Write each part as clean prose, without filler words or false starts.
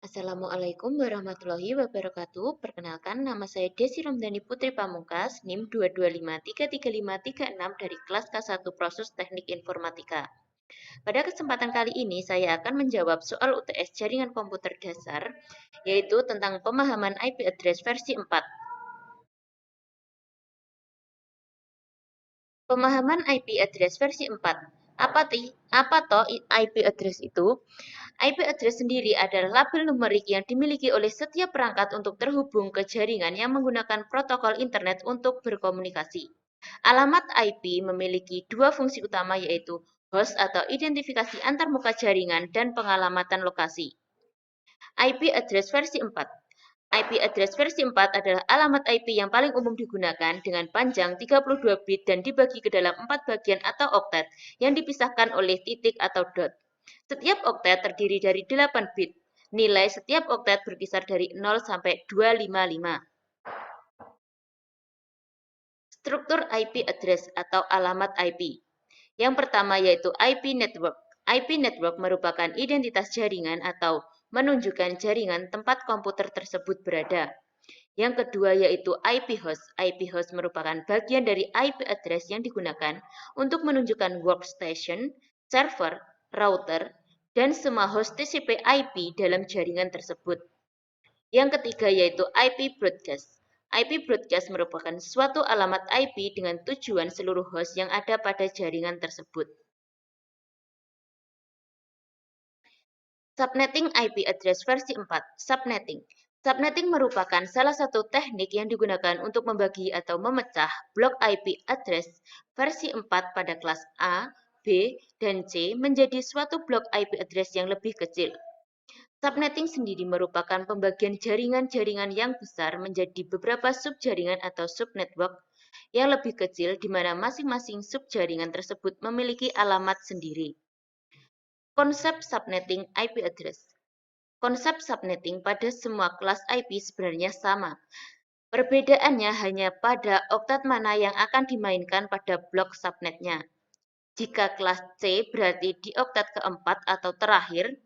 Assalamualaikum warahmatullahi wabarakatuh. Perkenalkan, nama saya Desi Ramdhani Putri Pamungkas, NIM 225335336 dari kelas K1 Proses Teknik Informatika. Pada kesempatan kali ini, saya akan menjawab soal UTS Jaringan Komputer Dasar, yaitu tentang pemahaman IP address versi 4. Pemahaman IP address versi 4. Apa toh IP address itu? IP address sendiri adalah label numerik yang dimiliki oleh setiap perangkat untuk terhubung ke jaringan yang menggunakan protokol internet untuk berkomunikasi. Alamat IP memiliki dua fungsi utama, yaitu host atau identifikasi antarmuka jaringan dan pengalamatan lokasi. IP address versi 4. IP address versi 4 adalah alamat IP yang paling umum digunakan dengan panjang 32 bit dan dibagi ke dalam 4 bagian atau oktet yang dipisahkan oleh titik atau dot. Setiap oktet terdiri dari 8 bit. Nilai setiap oktet berkisar dari 0 sampai 255. Struktur IP address atau alamat IP. Yang pertama yaitu IP network. IP network merupakan identitas jaringan atau menunjukkan jaringan tempat komputer tersebut berada. Yang kedua yaitu IP host. IP host merupakan bagian dari IP address yang digunakan untuk menunjukkan workstation, server, router, dan semua host TCP IP dalam jaringan tersebut. Yang ketiga yaitu IP broadcast. IP broadcast merupakan suatu alamat IP dengan tujuan seluruh host yang ada pada jaringan tersebut. Subnetting IP address versi 4. Subnetting. Subnetting merupakan salah satu teknik yang digunakan untuk membagi atau memecah blok IP address versi 4 pada kelas A, B, dan C menjadi suatu blok IP address yang lebih kecil. Subnetting sendiri merupakan pembagian jaringan-jaringan yang besar menjadi beberapa subjaringan atau subnetwork yang lebih kecil di mana masing-masing subjaringan tersebut memiliki alamat sendiri. Konsep subnetting IP address. Konsep subnetting pada semua kelas IP sebenarnya sama. Perbedaannya hanya pada oktet mana yang akan dimainkan pada blok subnetnya. Jika kelas C berarti di oktet keempat atau terakhir,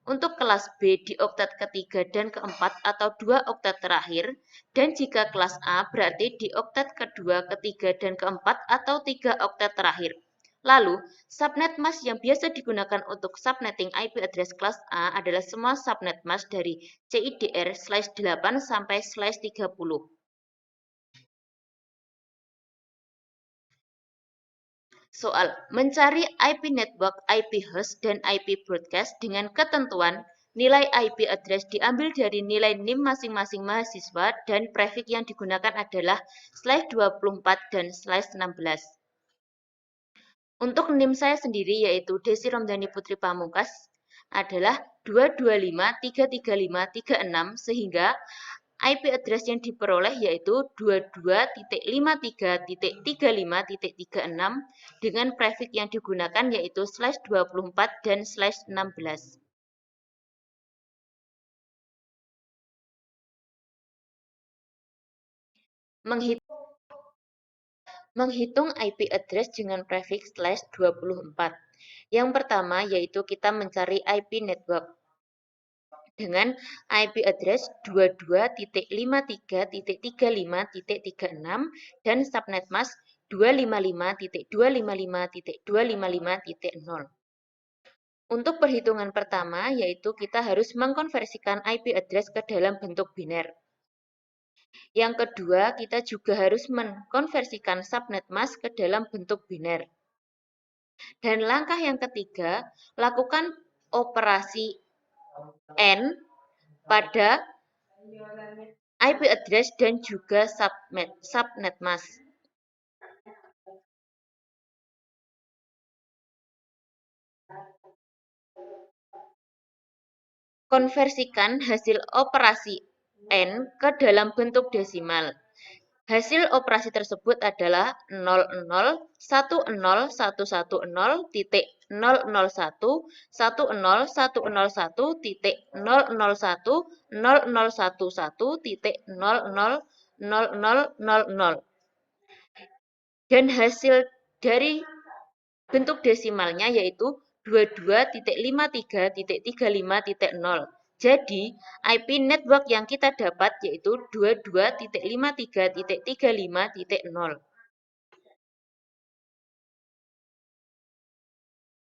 untuk kelas B di oktet ketiga dan keempat atau 2 oktet terakhir, dan jika kelas A berarti di oktet kedua, ketiga, dan keempat atau 3 oktet terakhir. Lalu, subnet mask yang biasa digunakan untuk subnetting IP address kelas A adalah semua subnet mask dari CIDR/8 sampai /30. Soal mencari IP network, IP host, dan IP broadcast dengan ketentuan nilai IP address diambil dari nilai NIM masing-masing mahasiswa dan prefix yang digunakan adalah /24 dan /16. Untuk NIM saya sendiri yaitu Desi Ramdhani Putri Pamungkas adalah 225.335.36 sehingga IP address yang diperoleh yaitu 22.53.35.36 dengan prefix yang digunakan yaitu /24 dan /16. Menghitung IP address dengan prefix /24. Yang pertama yaitu kita mencari IP network dengan IP address 22.53.35.36 dan subnet mask 255.255.255.0. Untuk perhitungan pertama, yaitu kita harus mengkonversikan IP address ke dalam bentuk biner. Yang kedua, kita juga harus mengkonversikan subnet mask ke dalam bentuk biner. Dan langkah yang ketiga, lakukan operasi AND pada IP address dan juga subnet mask. Konversikan hasil operasi N ke dalam bentuk desimal. Hasil operasi tersebut adalah 00.110.001.001.001.000.000. Dan hasil dari bentuk desimalnya yaitu 22.53.35.0. Jadi, IP network yang kita dapat yaitu 22.53.35.0.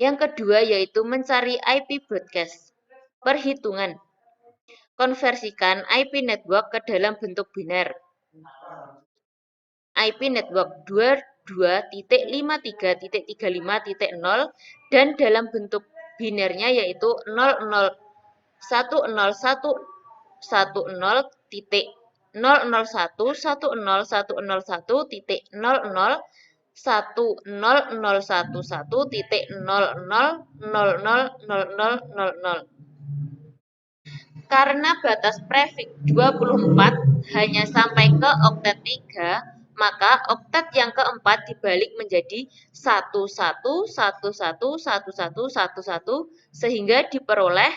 Yang kedua yaitu mencari IP broadcast. Perhitungan. Konversikan IP network ke dalam bentuk biner. IP network 22.53.35.0 dan dalam bentuk binernya yaitu 00.101010101011.000.0000000. Karena batas prefix 24 hanya sampai ke oktet 3, maka oktet yang keempat dibalik menjadi 11111111 sehingga diperoleh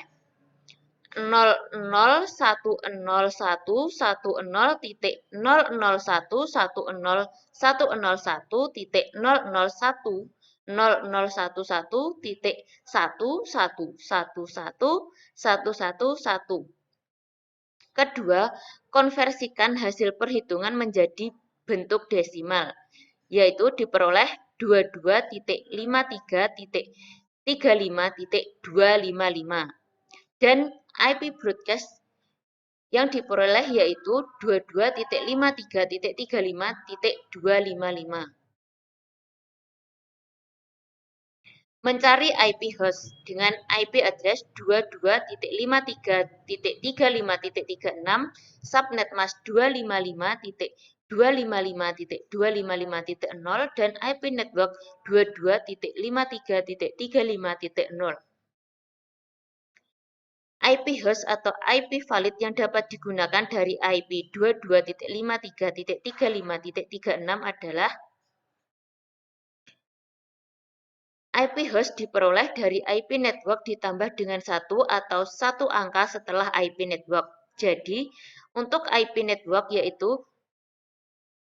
00.1011.100.011.011.111.111.111.111. Kedua, konversikan hasil perhitungan menjadi bentuk desimal, yaitu diperoleh 22.53.35.255. Dan IP broadcast yang diperoleh yaitu 22.53.35.255. Mencari IP host dengan IP address 22.53.35.36, subnet mask 255.255.255.0 dan IP network 22.53.35.0. IP host atau IP valid yang dapat digunakan dari IP 22.53.35.36 adalah IP host diperoleh dari IP network ditambah dengan 1 atau 1 angka setelah IP network. Jadi, untuk IP network yaitu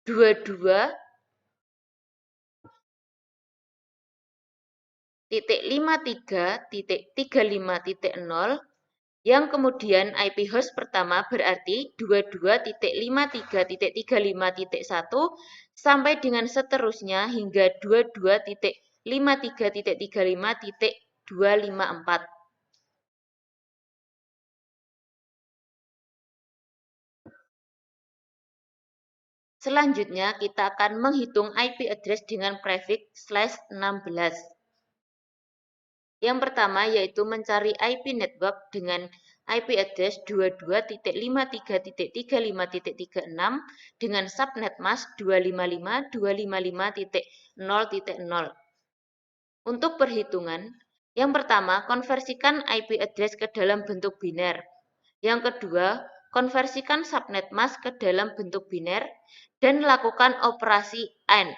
22.53.35.0 yang kemudian IP host pertama berarti 22.53.35.1 sampai dengan seterusnya hingga 22.53.35.254. Selanjutnya kita akan menghitung IP address dengan prefix /16. Yang pertama yaitu mencari IP network dengan IP address 22.53.35.36 dengan subnet mask 255.255.0.0. Untuk perhitungan, yang pertama konversikan IP address ke dalam bentuk biner. Yang kedua, konversikan subnet mask ke dalam bentuk biner dan lakukan operasi AND.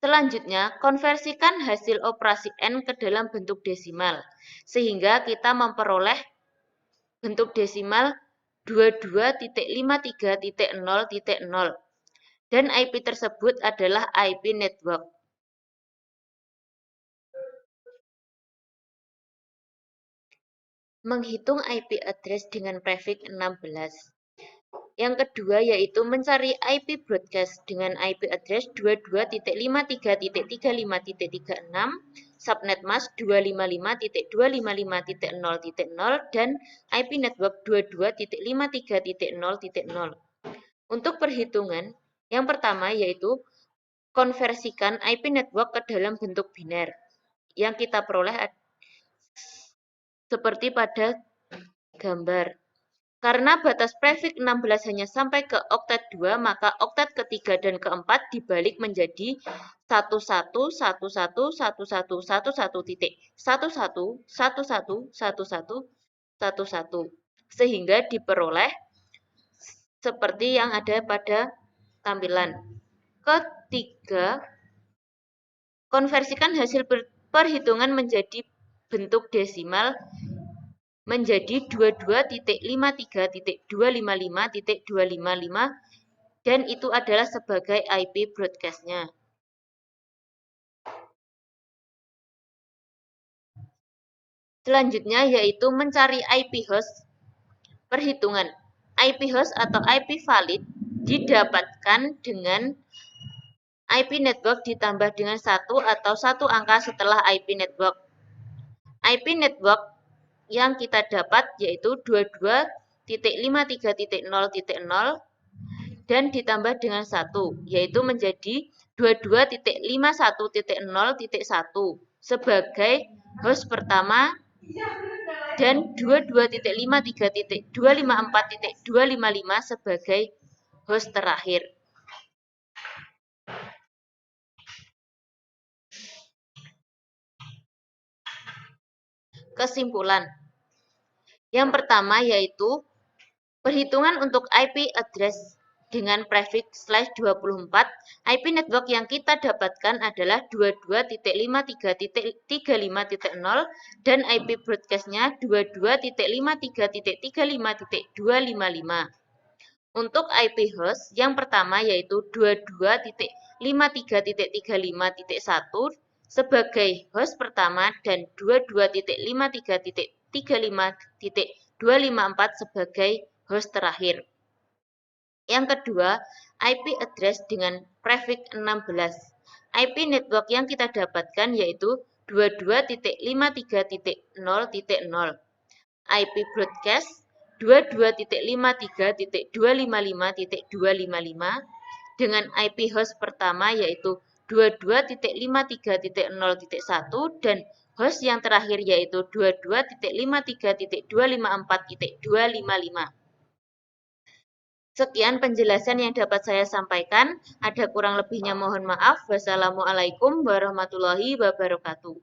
Selanjutnya, konversikan hasil operasi AND ke dalam bentuk desimal, sehingga kita memperoleh bentuk desimal 22.53.0.0 dan IP tersebut adalah IP network. Menghitung IP address dengan prefix 16. Yang kedua yaitu mencari IP broadcast dengan IP address 22.53.35.36, subnet mask 255.255.0.0 dan IP network 22.53.0.0. Untuk perhitungan, yang pertama yaitu konversikan IP network ke dalam bentuk biner. Yang kita peroleh seperti pada gambar. Karena batas prefix 16 hanya sampai ke oktet 2, maka oktet ketiga dan keempat dibalik menjadi 11111111.11111111 sehingga diperoleh seperti yang ada pada tampilan. Ketiga, konversikan hasil perhitungan menjadi bentuk desimal menjadi 22.53.255.255 dan itu adalah sebagai IP broadcast-nya. Selanjutnya yaitu mencari IP host. Perhitungan IP host atau IP valid didapatkan dengan IP network ditambah dengan 1 atau 1 angka setelah IP network. IP network yang kita dapat yaitu 22.53.0.0 dan ditambah dengan 1, yaitu menjadi 22.51.0.1 sebagai host pertama dan 22.53.254.255 sebagai host terakhir. Kesimpulan. Yang pertama yaitu perhitungan untuk IP address dengan prefix /24, IP network yang kita dapatkan adalah 22.53.35.0 dan IP broadcast-nya 22.53.35.255. Untuk IP host yang pertama yaitu 22.53.35.1 sebagai host pertama dan 22.53.35.254 sebagai host terakhir. Yang kedua, IP address dengan prefix 16. IP network yang kita dapatkan yaitu 22.53.0.0. IP broadcast 22.53.255.255 dengan IP host pertama yaitu 22.53.0.1 dan host yang terakhir yaitu 22.53.254.255. Sekian penjelasan yang dapat saya sampaikan. Ada kurang lebihnya mohon maaf. Wassalamualaikum warahmatullahi wabarakatuh.